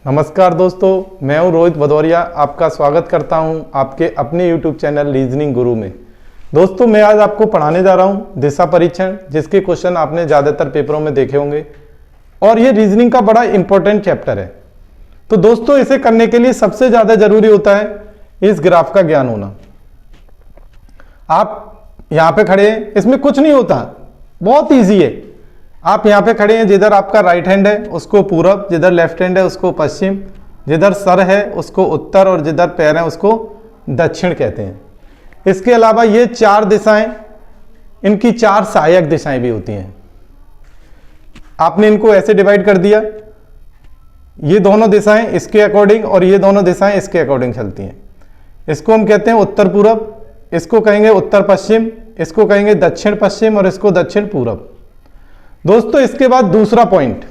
नमस्कार दोस्तों, मैं हूं रोहित भदौरिया। आपका स्वागत करता हूं आपके अपने YouTube चैनल रीजनिंग गुरु में। दोस्तों, मैं आज आपको पढ़ाने जा रहा हूं दिशा परीक्षण, जिसके क्वेश्चन आपने ज़्यादातर पेपरों में देखे होंगे और ये रीजनिंग का बड़ा इंपॉर्टेंट चैप्टर है। तो दोस्तों, इसे करने के लिए सबसे ज़्यादा जरूरी होता है इस ग्राफ का ज्ञान होना। आप यहाँ पे खड़े हैं, इसमें कुछ नहीं होता, बहुत ईजी है। आप यहाँ पे खड़े हैं, जिधर आपका राइट हैंड है उसको पूरब, जिधर लेफ्ट हैंड है उसको पश्चिम, जिधर सर है उसको उत्तर और जिधर पैर है उसको दक्षिण कहते हैं। इसके अलावा ये चार दिशाएं, इनकी चार सहायक दिशाएं भी होती हैं। आपने इनको ऐसे डिवाइड कर दिया, ये दोनों दिशाएं इसके अकॉर्डिंग और ये दोनों दिशाएं इसके अकॉर्डिंग चलती हैं। इसको हम कहते हैं उत्तर पूरब, इसको कहेंगे उत्तर पश्चिम, इसको कहेंगे दक्षिण पश्चिम और इसको दक्षिण पूरब। दोस्तों, इसके बाद दूसरा पॉइंट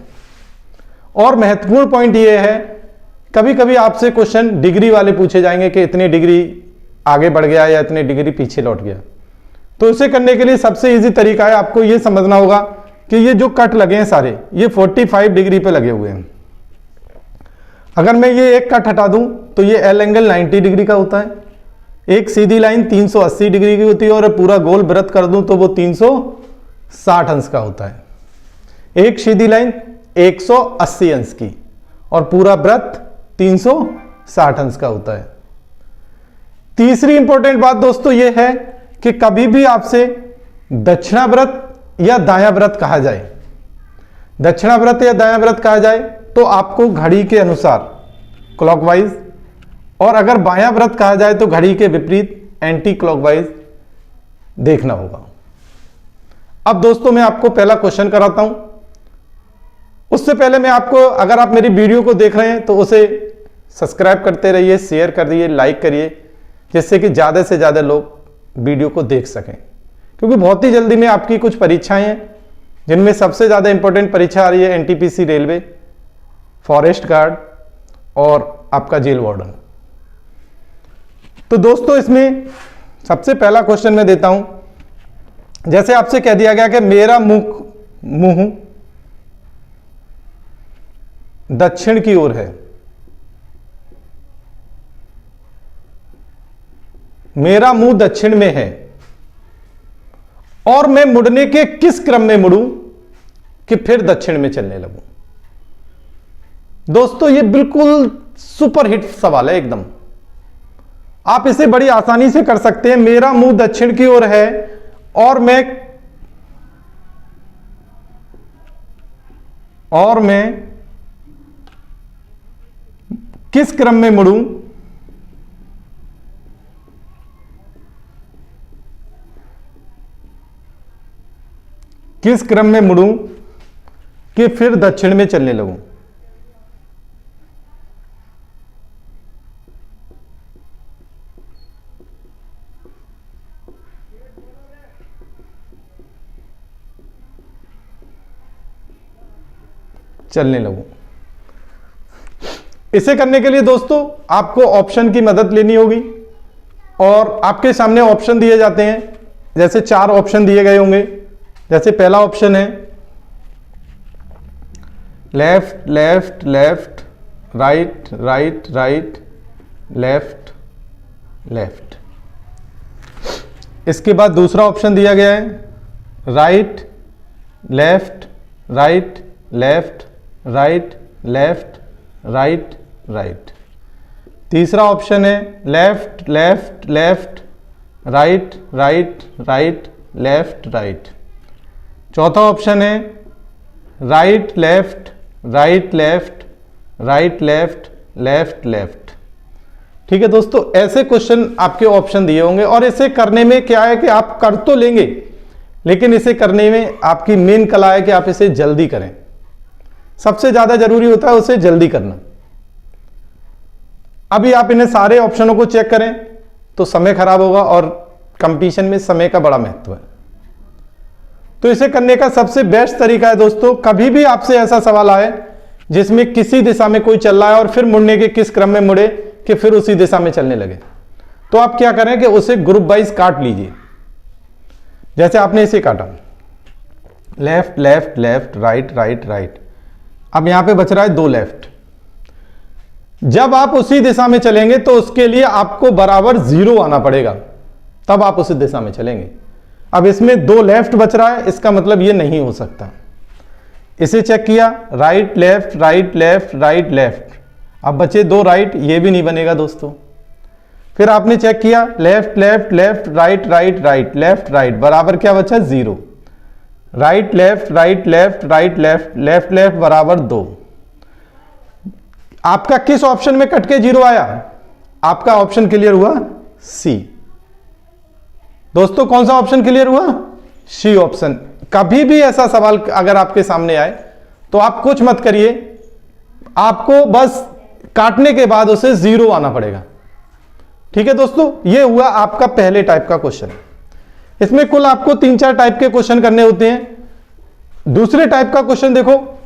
और महत्वपूर्ण पॉइंट यह है, कभी कभी आपसे क्वेश्चन डिग्री वाले पूछे जाएंगे कि इतनी डिग्री आगे बढ़ गया या इतनी डिग्री पीछे लौट गया। तो इसे करने के लिए सबसे इजी तरीका है, आपको यह समझना होगा कि ये जो कट लगे हैं सारे, ये 45 डिग्री पे लगे हुए हैं। अगर मैं ये एक कट हटा दूं तो ये एल एंगल 90 डिग्री का होता है। एक सीधी लाइन 380 डिग्री की होती है और पूरा गोल वृत्त कर दूं तो वो 360 अंश का होता है। एक सीधी लाइन 180 अंश की और पूरा वृत्त 360 अंश का होता है। तीसरी इंपॉर्टेंट बात दोस्तों यह है कि कभी भी आपसे दक्षिणाव्रत या दायाव्रत कहा जाए, दक्षिणाव्रत या दायाव्रत कहा जाए तो आपको घड़ी के अनुसार क्लॉकवाइज, और अगर बायाव्रत कहा जाए तो घड़ी के विपरीत एंटी क्लॉकवाइज देखना होगा। अब दोस्तों, मैं आपको पहला क्वेश्चन कराता हूं। उससे पहले मैं आपको, अगर आप मेरी वीडियो को देख रहे हैं तो उसे सब्सक्राइब करते रहिए, शेयर करिए, लाइक करिए, जिससे कि ज़्यादा से ज़्यादा लोग वीडियो को देख सकें। क्योंकि बहुत ही जल्दी में आपकी कुछ परीक्षाएं हैं, जिनमें सबसे ज़्यादा इंपॉर्टेंट परीक्षा आ रही है एनटीपीसी रेलवे, फॉरेस्ट गार्ड और आपका जेल वार्डन। तो दोस्तों, इसमें सबसे पहला क्वेश्चन मैं देता हूं। जैसे आपसे कह दिया गया कि मेरा मुंह दक्षिण की ओर है, मेरा मुंह दक्षिण में है और मैं मुड़ने के किस क्रम में मुड़ूं कि फिर दक्षिण में चलने लगूं। दोस्तों, यह बिल्कुल सुपर हिट सवाल है एकदम। आप इसे बड़ी आसानी से कर सकते हैं। मेरा मुंह दक्षिण की ओर है और मैं किस क्रम में मुड़ूं कि फिर दक्षिण में चलने लगूं। इसे करने के लिए दोस्तों आपको ऑप्शन की मदद लेनी होगी और आपके सामने ऑप्शन दिए जाते हैं। जैसे चार ऑप्शन दिए गए होंगे। जैसे पहला ऑप्शन है left left left, right right right, left left. इसके बाद दूसरा ऑप्शन दिया गया है right left right left right left right right. तीसरा ऑप्शन है left left left, right right right, left right. चौथा ऑप्शन है right left right left, right left left left. ठीक है दोस्तों, ऐसे क्वेश्चन आपके ऑप्शन दिए होंगे और इसे करने में क्या है कि आप कर तो लेंगे, लेकिन इसे करने में आपकी मेन कला है कि आप इसे जल्दी करें। सबसे ज्यादा जरूरी होता है उसे जल्दी करना। अभी आप इन्हें सारे ऑप्शनों को चेक करें तो समय खराब होगा और कंपटीशन में समय का बड़ा महत्व है। तो इसे करने का सबसे बेस्ट तरीका है दोस्तों, कभी भी आपसे ऐसा सवाल आए जिसमें किसी दिशा में कोई चल रहा है और फिर मुड़ने के किस क्रम में मुड़े कि फिर उसी दिशा में चलने लगे, तो आप क्या करें कि उसे ग्रुप वाइज काट लीजिए। जैसे आपने इसे काटा, left left left, right right right. अब यहां पे बच रहा है दो लेफ्ट, जब आप उसी दिशा में चलेंगे तो उसके लिए आपको बराबर 0 आना पड़ेगा, तब आप उसी दिशा में चलेंगे। अब इसमें 2 लेफ्ट बच रहा है, इसका मतलब ये नहीं हो सकता। इसे चेक किया, right left right left right left, अब बचे 2 राइट, ये भी नहीं बनेगा दोस्तों। फिर आपने चेक किया left left left right right right left right, बराबर क्या बचा 0। Right left right left right left left left बराबर 2। आपका किस ऑप्शन में कट के 0 आया? आपका ऑप्शन क्लियर हुआ सी। दोस्तों कौन सा ऑप्शन क्लियर हुआ? C option. कभी भी ऐसा सवाल अगर आपके सामने आए तो आप कुछ मत करिए, आपको बस काटने के बाद उसे 0 आना पड़ेगा। ठीक है दोस्तों, यह हुआ आपका पहले टाइप का क्वेश्चन। इसमें कुल आपको 3-4 टाइप के क्वेश्चन करने होते हैं। दूसरे टाइप का क्वेश्चन देखो,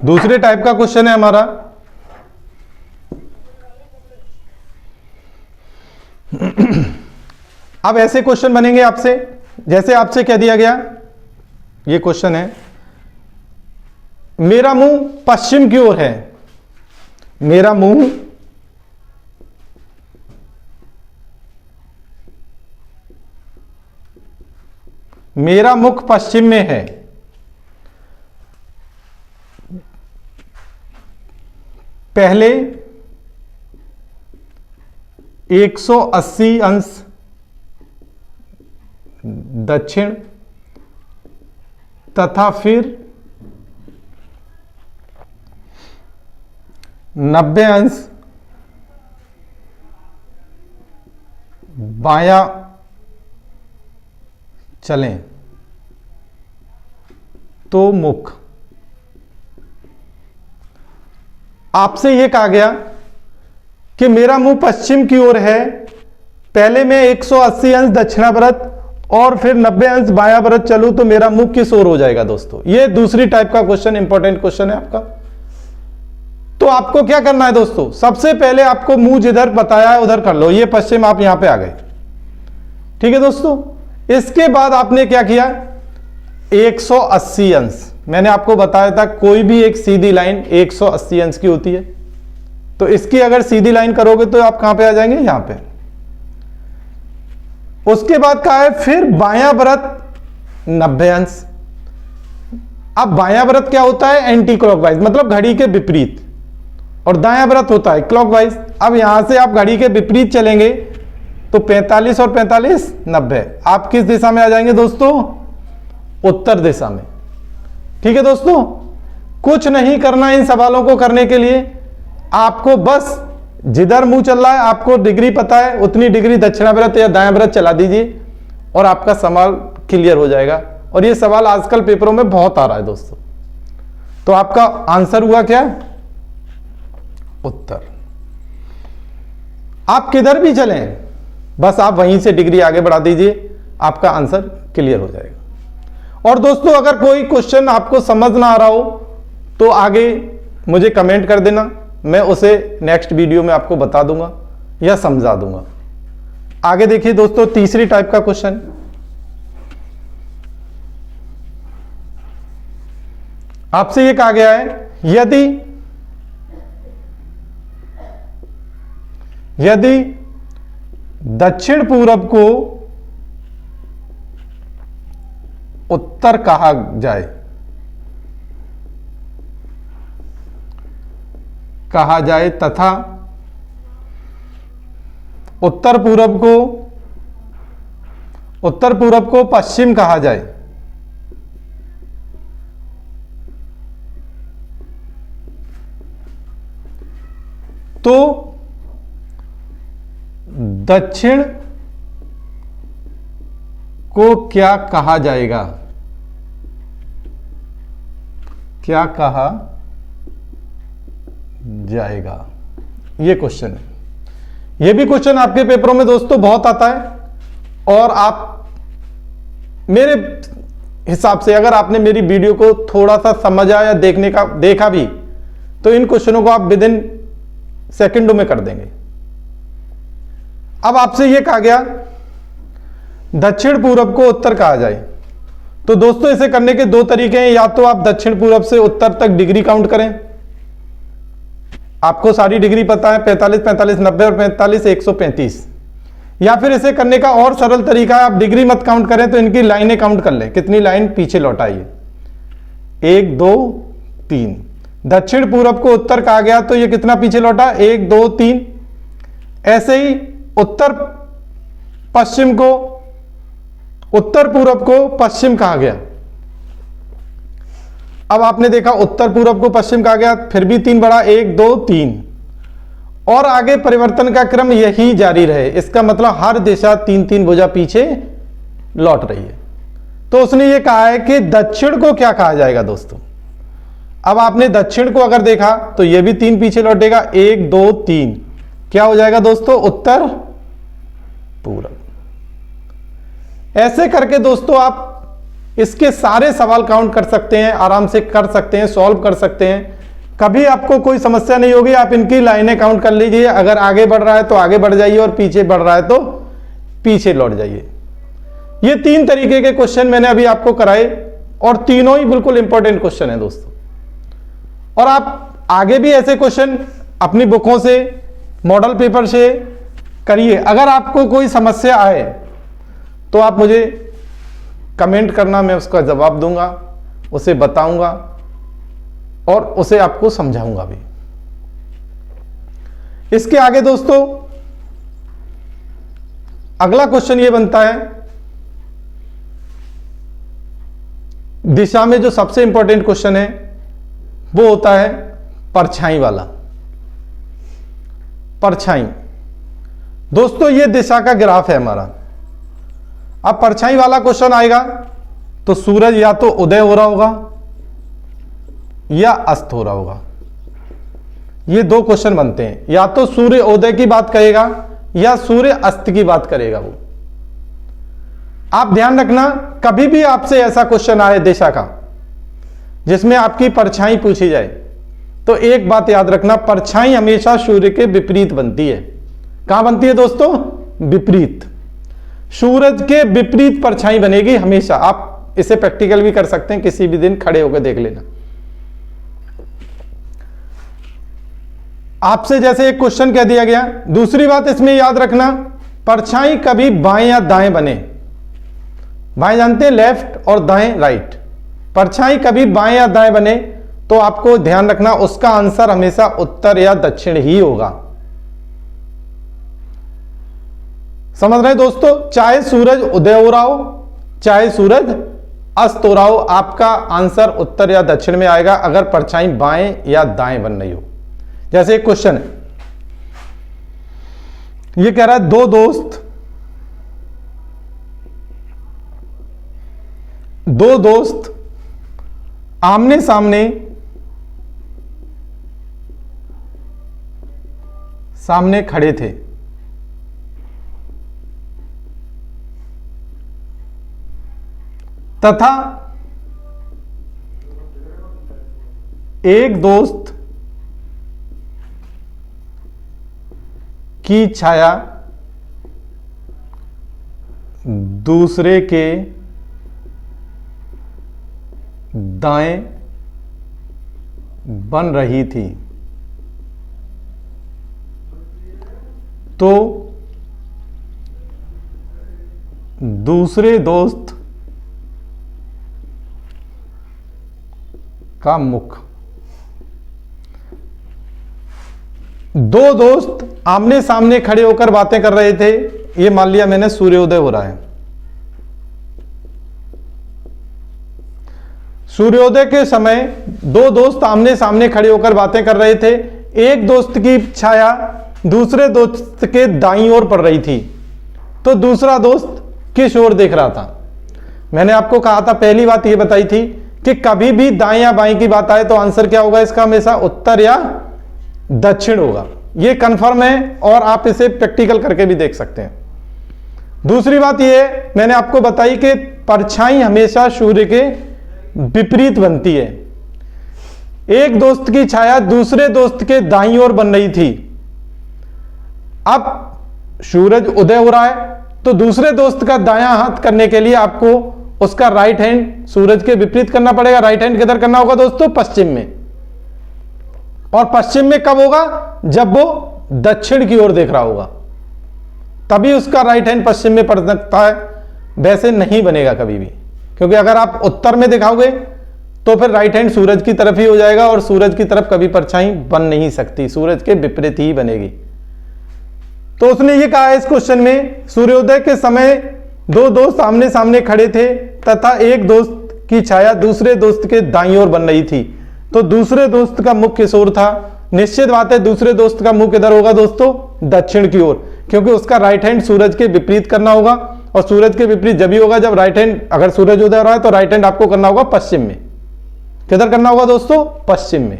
दूसरे टाइप का क्वेश्चन है हमारा अब ऐसे क्वेश्चन बनेंगे आपसे, जैसे आपसे कह दिया गया, ये क्वेश्चन है मेरा मुंह पश्चिम की ओर है, मेरा मुंह मेरा मुख पश्चिम में है, पहले 180 अंश दक्षिण तथा फिर 90 अंश बायां चलें तो मुख। आपसे यह कहा गया कि मेरा मुंह पश्चिम की ओर है, पहले मैं 180 अंश दक्षिणावर्त और फिर 90 अंश बायावर्त चलूं तो मेरा मुख किस ओर हो जाएगा। दोस्तों यह दूसरी टाइप का क्वेश्चन, इंपॉर्टेंट क्वेश्चन है आपका। तो आपको क्या करना है दोस्तों, सबसे पहले आपको मुंह जिधर बताया है उधर कर लो, ये पश्चिम आप यहां पे आ गए। ठीक है दोस्तों, इसके बाद आपने क्या किया, 180 अंश, मैंने आपको बताया था कोई भी एक सीधी लाइन 180 अंश की होती है, तो इसकी अगर सीधी लाइन करोगे तो आप कहां पे आ जाएंगे, यहां पे। उसके बाद कहा है फिर बायां व्रत 90 अंश। अब बायां व्रत क्या होता है, एंटी क्लॉकवाइज, मतलब घड़ी के विपरीत, और दायां व्रत होता है क्लॉकवाइज। अब यहां से आप घड़ी के विपरीत चलेंगे तो 45 और 45 90, आप किस दिशा में आ जाएंगे दोस्तों, उत्तर दिशा में। ठीक है दोस्तों, कुछ नहीं करना इन सवालों को करने के लिए, आपको बस जिधर मुंह चल रहा है, आपको डिग्री पता है, उतनी डिग्री दक्षिणाव्रत या दायां व्रत चला दीजिए और आपका सवाल क्लियर हो जाएगा। और ये सवाल आजकल पेपरों में बहुत आ रहा है दोस्तों। तो आपका आंसर हुआ क्या, उत्तर। आप किधर भी चलें, बस आप वहीं से डिग्री आगे बढ़ा दीजिए, आपका आंसर क्लियर हो जाएगा। और दोस्तों अगर कोई क्वेश्चन आपको समझ ना आ रहा हो तो आगे मुझे कमेंट कर देना, मैं उसे नेक्स्ट वीडियो में आपको बता दूंगा या समझा दूंगा। आगे देखिए दोस्तों, तीसरी टाइप का क्वेश्चन, आपसे यह कहा गया है यदि दक्षिण पूरब को उत्तर कहा जाए तथा उत्तर पूरब को पश्चिम कहा जाए तो दक्षिण को क्या कहा जाएगा, क्या कहा जाएगा, ये क्वेश्चन है। ये भी क्वेश्चन आपके पेपरों में दोस्तों बहुत आता है। और आप मेरे हिसाब से अगर आपने मेरी वीडियो को थोड़ा सा समझा या देखा भी तो इन क्वेश्चनों को आप विद इन सेकेंडों में कर देंगे। अब आपसे यह कहा गया दक्षिण पूरब को उत्तर कहा जाए। तो दोस्तों इसे करने के दो तरीके हैं, या तो आप दक्षिण पूरब से उत्तर तक डिग्री काउंट करें, आपको सारी डिग्री पता है 45, 45, 90 और 45, 135। या फिर इसे करने का और सरल तरीका है, आप डिग्री मत काउंट करें तो इनकी लाइनें काउंट कर लें, कितनी लाइन पीछे लौटाइए, 1 2 3। दक्षिण पूरब को उत्तर कहा गया तो ये कितना पीछे लौटा, 1 2 3। ऐसे ही उत्तर पश्चिम को, उत्तर पूरब को पश्चिम कहा गया। अब आपने देखा उत्तर पूरब को पश्चिम कहा गया, फिर भी 3 बढ़ा, 1 2 3 और आगे परिवर्तन का क्रम यही जारी रहे। इसका मतलब हर दिशा 3-3 भुजा पीछे लौट रही है। तो उसने ये कहा है कि दक्षिण को क्या कहा जाएगा दोस्तों। अब आपने दक्षिण को अगर देखा तो ये भी 3 पीछे लौटेगा, 1 2 3। क्या हो जाएगा दोस्तों, उत्तर पूरब। ऐसे करके दोस्तों आप इसके सारे सवाल काउंट कर सकते हैं, आराम से कर सकते हैं, सॉल्व कर सकते हैं, कभी आपको कोई समस्या नहीं होगी। आप इनकी लाइनें काउंट कर लीजिए, अगर आगे बढ़ रहा है तो आगे बढ़ जाइए और पीछे बढ़ रहा है तो पीछे लौट जाइए। ये 3 तरीके के क्वेश्चन मैंने अभी आपको कराए और तीनों ही बिल्कुल इंपॉर्टेंट क्वेश्चन है दोस्तों। और आप आगे भी ऐसे क्वेश्चन अपनी बुकों से, मॉडल पेपर से करिए। अगर आपको कोई समस्या आए तो आप मुझे कमेंट करना, मैं उसका जवाब दूंगा, उसे बताऊंगा और उसे आपको समझाऊंगा भी। इसके आगे दोस्तों अगला क्वेश्चन ये बनता है, दिशा में जो सबसे इंपॉर्टेंट क्वेश्चन है वो होता है परछाई वाला। परछाई दोस्तों ये दिशा का ग्राफ है हमारा। अब परछाई वाला क्वेश्चन आएगा तो सूरज या तो उदय हो रहा होगा या अस्त हो रहा होगा। ये 2 क्वेश्चन बनते हैं, या तो सूर्य उदय की बात करेगा या सूर्य अस्त की बात करेगा वो। आप ध्यान रखना, कभी भी आपसे ऐसा क्वेश्चन आए दिशा का जिसमें आपकी परछाई पूछी जाए तो एक बात याद रखना, परछाई हमेशा सूर्य के विपरीत बनती है। कहां बनती है दोस्तों, विपरीत। सूरज के विपरीत परछाई बनेगी हमेशा। आप इसे प्रैक्टिकल भी कर सकते हैं, किसी भी दिन खड़े होकर देख लेना। आपसे जैसे एक क्वेश्चन कह दिया गया। दूसरी बात इसमें याद रखना, परछाई कभी बाएं या दाएं बने। बाएं जानते हैं लेफ्ट और दाएं राइट। परछाई कभी बाएं या दाएं बने तो आपको ध्यान रखना उसका आंसर हमेशा उत्तर या दक्षिण ही होगा। समझ रहे हैं दोस्तों, चाहे सूरज उदय हो रहा हो चाहे सूरज अस्त हो रहा हो, आपका आंसर उत्तर या दक्षिण में आएगा अगर परछाई बाएं या दाएं बन रही हो। जैसे एक क्वेश्चन है, ये कह रहा है दो दोस्त आमने सामने खड़े थे। तथा एक दोस्त की छाया दूसरे के दाएं बन रही थी, तो दूसरे दोस्त का मुख। 2 दोस्त आमने सामने खड़े होकर बातें कर रहे थे। ये मान लिया मैंने सूर्योदय हो रहा है। सूर्योदय के समय 2 दोस्त आमने सामने खड़े होकर बातें कर रहे थे। एक दोस्त की छाया दूसरे दोस्त के दाईं ओर पड़ रही थी, तो दूसरा दोस्त किस ओर देख रहा था। मैंने आपको कहा था, पहली बात यह बताई थी कि कभी भी दाएं या बाएं की बात आए तो आंसर क्या होगा इसका, हमेशा उत्तर या दक्षिण होगा। यह कंफर्म है और आप इसे प्रैक्टिकल करके भी देख सकते हैं। दूसरी बात यह मैंने आपको बताई कि परछाई हमेशा सूर्य के विपरीत बनती है। एक दोस्त की छाया दूसरे दोस्त के दाईं ओर बन रही थी। अब सूरज उदय हो रहा है तो दूसरे दोस्त का दायां हाथ करने के लिए आपको उसका राइट हैंड सूरज के विपरीत करना पड़ेगा। राइट हैंड किधर करना होगा दोस्तों? पश्चिम में। और पश्चिम में कब होगा? जब वो दक्षिण की ओर देख रहा होगा, तभी उसका राइट हैंड पश्चिम में पड़ सकता है, वैसे नहीं बनेगा कभी भी। क्योंकि अगर आप उत्तर में दिखाओगे तो फिर राइट हैंड सूरज की तरफ ही हो जाएगा और सूरज की तरफ कभी परछाई बन नहीं सकती, सूरज के विपरीत ही बनेगी। तो उसने ये कहा है इस क्वेश्चन में, सूर्योदय के समय दो दोस्त आमने सामने खड़े थे तथा एक दोस्त की छाया दूसरे दोस्त के दाईं ओर बन रही थी। तो दूसरे दोस्त का मुख किस ओर था? निश्चित बात है दूसरे दोस्त का मुख किधर होगा दोस्तों? दक्षिण की ओर, क्योंकि उसका राइट हैंड सूरज के विपरीत करना होगा। और सूरज के विपरीत जब भी होगा जब राइट हैंड, अगर सूरज उदय हो रहा है तो राइट हैंड आपको करना होगा पश्चिम में। किधर करना होगा दोस्तों? पश्चिम में।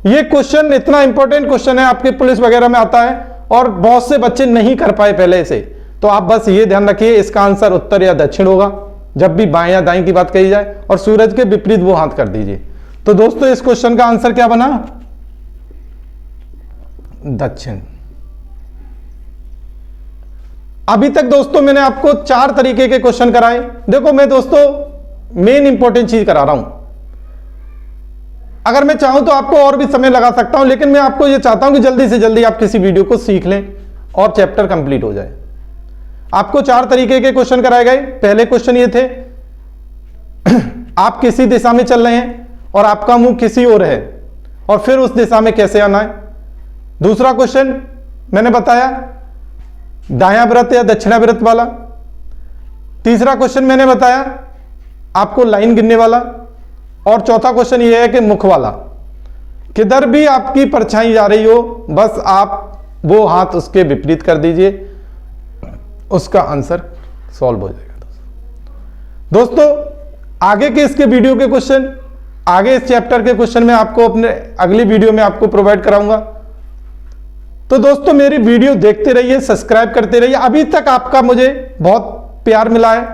यह क्वेश्चन इतना इंपॉर्टेंट क्वेश्चन है, आपके पुलिस वगैरह में आता है और बहुत से बच्चे नहीं कर पाए पहले से। तो आप बस ये ध्यान रखिए, इसका आंसर उत्तर या दक्षिण होगा जब भी बाएं या दाएं की बात कही जाए, और सूरज के विपरीत वो हाथ कर दीजिए। तो दोस्तों इस क्वेश्चन का आंसर क्या बना? दक्षिण। अभी तक दोस्तों मैंने आपको 4 तरीके के क्वेश्चन कराए। देखो मैं दोस्तों मेन इंपॉर्टेंट चीज करा रहा हूं। अगर मैं चाहूं तो आपको और भी समय लगा सकता हूं, लेकिन मैं आपको यह चाहता हूं कि जल्दी से जल्दी आप किसी वीडियो को सीख लें और चैप्टर कंप्लीट हो जाए। आपको 4 तरीके के क्वेश्चन कराए गए। पहले क्वेश्चन ये थे, आप किसी दिशा में चल रहे हैं और आपका मुंह किसी ओर है और फिर उस दिशा में कैसे आना है। दूसरा क्वेश्चन मैंने बताया दायां वृत्त या दक्षिणा वृत्त वाला। तीसरा क्वेश्चन मैंने बताया आपको लाइन गिनने वाला। और चौथा क्वेश्चन ये है कि मुख वाला, किधर भी आपकी परछाई जा रही हो बस आप वो हाथ उसके विपरीत कर दीजिए, उसका आंसर सॉल्व हो जाएगा। दोस्तों आगे के इसके वीडियो के क्वेश्चन, आगे इस चैप्टर के क्वेश्चन में आपको अपने अगली वीडियो में आपको प्रोवाइड कराऊंगा। तो दोस्तों मेरी वीडियो देखते रहिए, सब्सक्राइब करते रहिए। अभी तक आपका मुझे बहुत प्यार मिला है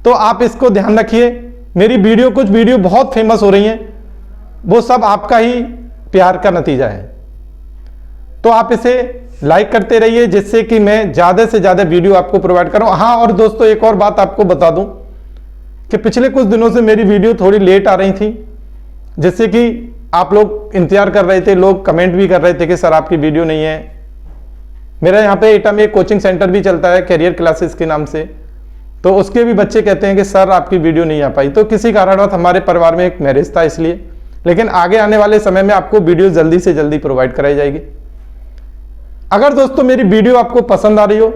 तो आप इसको ध्यान रखिए। मेरी वीडियो, कुछ वीडियो बहुत फेमस हो रही हैं, वो सब आपका ही प्यार का नतीजा है। तो आप इसे लाइक करते रहिए जिससे कि मैं ज्यादा से ज्यादा वीडियो आपको प्रोवाइड करूं। हाँ और दोस्तों एक और बात आपको बता दूं कि पिछले कुछ दिनों से मेरी वीडियो थोड़ी लेट आ रही थी, जिससे कि आप लोग इंतजार कर रहे थे, लोग कमेंट भी कर रहे थे कि सर आपकी वीडियो नहीं है। मेरा यहाँ पे एटा में एक कोचिंग सेंटर भी चलता है कैरियर क्लासेस के नाम से, तो उसके भी बच्चे कहते हैं कि सर आपकी वीडियो नहीं आ पाई। तो किसी कारणवश हमारे परिवार में एक मैरिज था इसलिए, लेकिन आगे आने वाले समय में आपको वीडियो जल्दी से जल्दी प्रोवाइड कराई जाएगी। अगर दोस्तों मेरी वीडियो आपको पसंद आ रही हो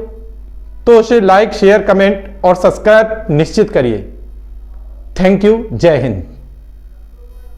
तो उसे लाइक, शेयर, कमेंट और सब्सक्राइब निश्चित करिए। Thank you. जय हिंद।